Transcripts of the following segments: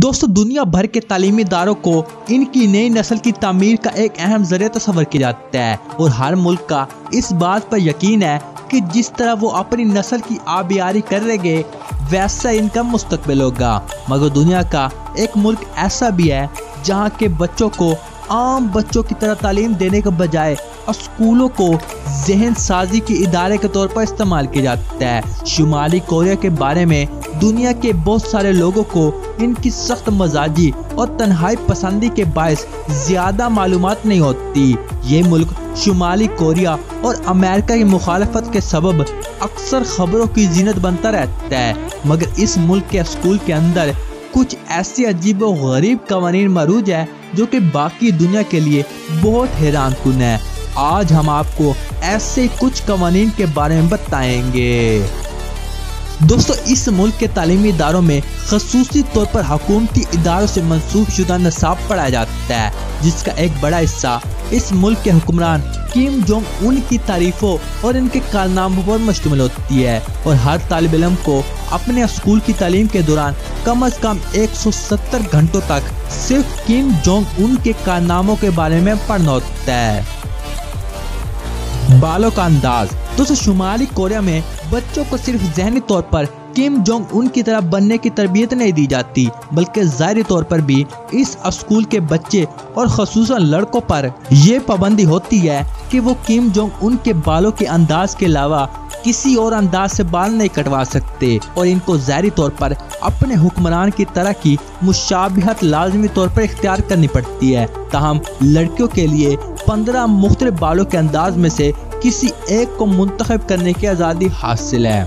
दोस्तों दुनिया भर के तालीमी इदारों को इनकी नई नस्ल की तामीर का एक अहम जरिया तस्वर किया जाता है और हर मुल्क का इस बात पर यकीन है कि जिस तरह वो अपनी नस्ल की आबियारी करेंगे वैसा इनका मुस्तकबिल होगा। मगर दुनिया का एक मुल्क ऐसा भी है जहाँ के बच्चों को आम बच्चों की तरह तालीम देने के बजाय स्कूलों को ज़हन साजी के इदारे के तौर पर इस्तेमाल किया जाता है। शुमाली कोरिया के बारे में दुनिया के बहुत सारे लोगों को इनकी सख्त मजाजी और तन्हाई पसंदी के बायस ज़्यादा मालूमात नहीं होती। ये मुल्क शुमाली कोरिया और अमेरिका की मुखालफत के सबब अक्सर खबरों की जीनत बनता रहता है, मगर इस मुल्क के स्कूल के अंदर कुछ ऐसे अजीब व गरीब कवानीन मौजूद है जो कि बाकी दुनिया के लिए बहुत हैरान कुन है। आज हम आपको ऐसे कुछ कवानीन के बारे में बताएंगे। दोस्तों इस मुल्क के तालीमी इदारों में खसूसी तौर पर हुकूमती इदारों से मंसूब शुदा निसाब पढ़ाया जाता है, जिसका एक बड़ा हिस्सा इस मुल्क के हुक्मरान किम जोंग उन की तारीफों और इनके कारनामों पर मुश्तमिल होती है और हर तालिब इल्म को अपने स्कूल की तालीम के दौरान कम अज कम 170 घंटों तक सिर्फ किम जोंग उन के कारनामों के बारे में पढ़ना होता है। बालों का अंदाज। दोस्तों शुमाली कोरिया में बच्चों को सिर्फ ज़हनी तौर पर किम जोंग उन की तरह बनने की तरबियत नहीं दी जाती, बल्कि ज़ाहिरी तौर पर भी इस स्कूल के बच्चे और ख़ुसूसन लड़कों पर यह पाबंदी होती है कि वो किम जोंग उन के बालों के अंदाज के अलावा किसी और अंदाज से बाल नहीं कटवा सकते और इनको ज़ाहिरी तौर पर अपने हुक्मरान की तरह की मुशाबिहत लाजमी तौर पर इख्तियार करनी पड़ती है। ताहम लड़कियों के लिए 15 मुख्तलिफ बालों के अंदाज में से किसी एक को मुंतखब करने की आज़ादी हासिल है।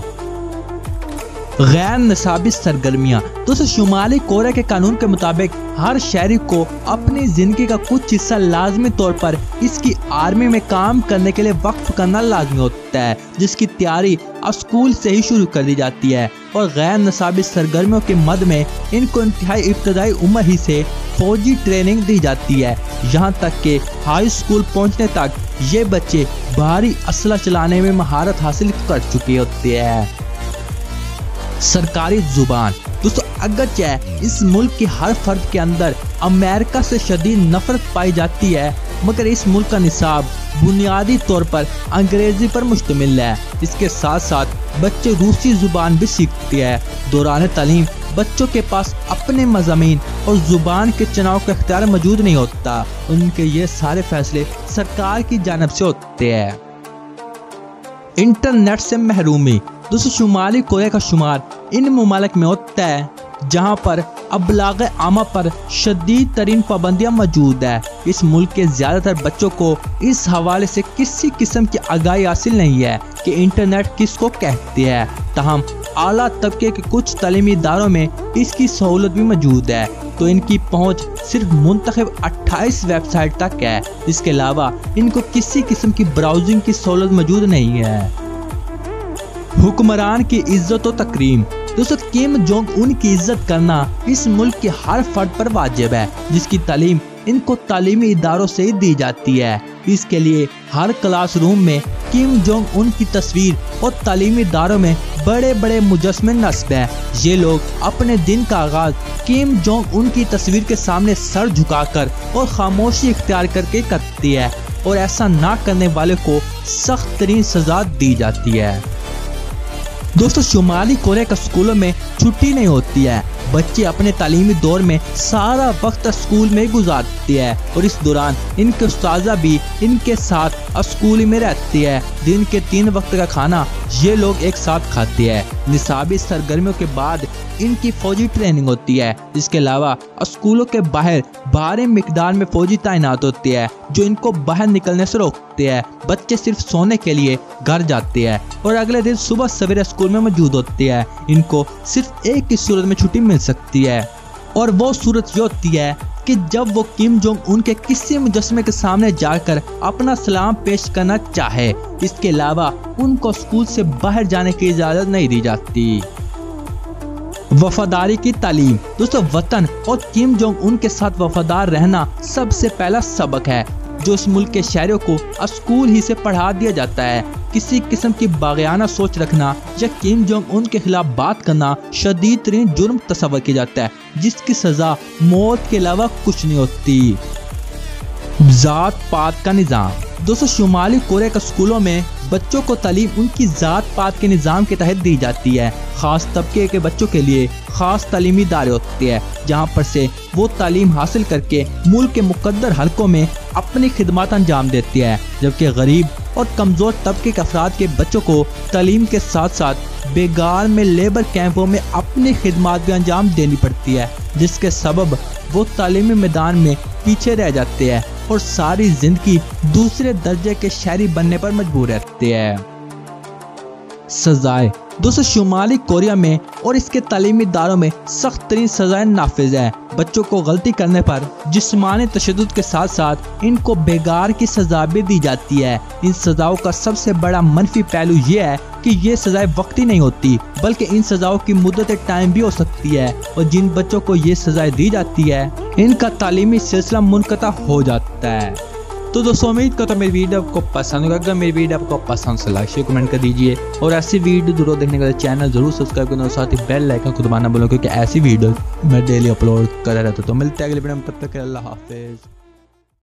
गैर निसाबी सरगर्मियाँ। दोस्तों शुमाली कोरिया के कानून के मुताबिक हर शहरी को अपनी जिंदगी का कुछ हिस्सा लाजमी तौर पर इसकी आर्मी में काम करने के लिए वक्फ करना लाजमी होता है, जिसकी तैयारी स्कूल से ही शुरू कर दी जाती है और गैर निसाबी सरगर्मियों के मद में इनको इंतहाई इब्तदाई उम्र ही से फौजी ट्रेनिंग दी जाती है। यहाँ तक कि हाई स्कूल पहुँचने तक ये बच्चे भारी असला चलाने में महारत हासिल कर चुके होते हैं। सरकारी जुबान। दोस्तों अगरचे इस मुल्क के हर फर्द के अंदर अमेरिका से शदीद नफरत पाई जाती है, मगर इस मुल्क का निसाब बुनियादी तौर पर अंग्रेजी पर मुश्तमिल है। इसके साथ साथ बच्चे रूसी जुबान भी सीखते हैं। दौरान तालीम बच्चों के पास अपने मज़ामीन और जुबान के चुनाव का इख्तियार मौजूद नहीं होता, उनके ये सारे फैसले सरकार की जानिब से होते हैं। इंटरनेट से महरूमी। दोस्तों शुमाली कोरिया का शुमार इन मुमालिक में होता है जहां पर अबलाग आमा पर शदीद तरीन पाबंदियां मौजूद है। इस मुल्क के ज़्यादातर बच्चों को इस हवाले से किसी किस्म की आगाही हासिल नहीं है कि इंटरनेट किसको कहते हैं। ताहम आला तबके के कुछ तालीमी इदारों में इसकी सहूलत भी मौजूद है, तो इनकी पहुंच सिर्फ मुंतखब 28 वेबसाइट तक है। इसके अलावा इनको किसी किस्म की ब्राउजिंग की सहूलत मौजूद नहीं है। हुक्मरान की इज्जत और तकरीम। दोस्तों किम जोंग उन की इज्जत करना इस मुल्क के हर फर्द पर वाजिब है, जिसकी तालीम इनको तालीमी इदारों से ही दी जाती है। इसके लिए हर क्लासरूम में किम जोंग उन की तस्वीर और तालीमी इदारों में बड़े बड़े मुजस्मे नस्ब है। ये लोग अपने दिन का आगाज किम जोंग उन की तस्वीर के सामने सर झुकाकर और खामोशी इख्तियार करके करती है और ऐसा ना करने वाले को सख्त तरीन सजा दी जाती है। दोस्तों शुमाली कोरिया के स्कूलों में छुट्टी नहीं होती है। बच्चे अपने तालीमी दौर में सारा वक्त स्कूल में गुजारते हैं और इस दौरान इनके उस्ताज़ा भी इनके साथ स्कूल में रहते हैं। दिन के 3 वक्त का खाना ये लोग एक साथ खाते हैं। निसाबी सरगर्मियों के बाद इनकी फौजी ट्रेनिंग होती है। इसके अलावा स्कूलों के बाहर भारी मिकदार में फौजी तैनात होते हैं जो इनको बाहर निकलने से रोकते हैं। बच्चे सिर्फ सोने के लिए घर जाते हैं और अगले दिन सुबह सवेरे स्कूल में मौजूद होते हैं। इनको सिर्फ एक ही सूरत में छुट्टी मिल सकती है और वो सूरत ये होती है कि जब वो किम जोंग उन के किसी मुजस्मे के सामने जाकर अपना सलाम पेश करना चाहे। इसके अलावा उनको स्कूल से बाहर जाने की इजाज़त नहीं दी जाती। वफादारी की तालीम। दोस्तों वतन और किम जोंग उन के साथ वफादार रहना सबसे पहला सबक है। جو اس ملک کے شہریوں کو اسکول ہی سے پڑھا دیا جاتا ہے۔ کسی قسم کی باغیانہ سوچ رکھنا یا کیم جونگ ان کے خلاف بات کرنا شدید ترین جرم تصور کیا جاتا ہے، جس کی سزا موت کے علاوہ کچھ نہیں ہوتی۔ ذات پات کا نظام۔ دوستو، شمالی کوریا کے اسکولوں میں بچوں کو تعلیم ان کی ذات پات کے نظام کے تحت دی جاتی ہے۔ خاص طبقے کے بچوں کے لیے خاص تعلیمی ادارے ہوتے ہیں، جہاں پر سے وہ تعلیم حاصل کر کے ملک کے مقدر حلقوں میں اپنی خدمات انجام دیتے ہیں، جبکہ غریب اور کمزور طبقے کے افراد کے بچوں کو تعلیم کے ساتھ ساتھ بیگار میں لیبر کیمپوں میں اپنی خدمات بھی انجام دینی پڑتی ہے، جس کے سبب وہ تعلیمی میدان میں پیچھے رہ جاتے ہیں اور ساری زندگی دوسرے درجے کے شہری بننے پر مجبور رہتے ہیں۔ سزائیں۔ دوستو، شمالی کوریا میں اور اس کے تعلیمی اداروں میں سخت ترین سزائیں نافذ ہیں۔ بچوں کو غلطی کرنے پر جسمانی تشدد کے ساتھ ساتھ ان کو بیگار کی سزا بھی دی جاتی ہے۔ ان سزاؤں کا سب سے بڑا منفی پہلو یہ ہے کہ یہ سزائیں وقتی نہیں ہوتی، بلکہ ان سزاؤں کی مدت ٹائم بھی ہو سکتی ہے، اور جن بچوں کو یہ سزائیں دی جاتی ہے ان کا تعلیمی سلسلہ منقطع ہو جاتا ہے۔ تو دوستو، امید کرتا ہوں میری ویڈیو آپ کو پسند ہوگا۔ اگر میری ویڈیو آپ کو پسند سے لائک شیئر کمنٹ کر دیجیے، اور ایسی ویڈیو ضرور دیکھنے کے لیے چینل ضرور سبسکرائب کرنا، اور ساتھ ہی بیل آئیکن کو دبانا بولو، کیونکہ ایسی ویڈیو میں ڈیلی اپلوڈ کرتا رہتا ہوں۔ تو ملتے ہیں اگلی ویڈیو میں، تب تک اللہ حافظ۔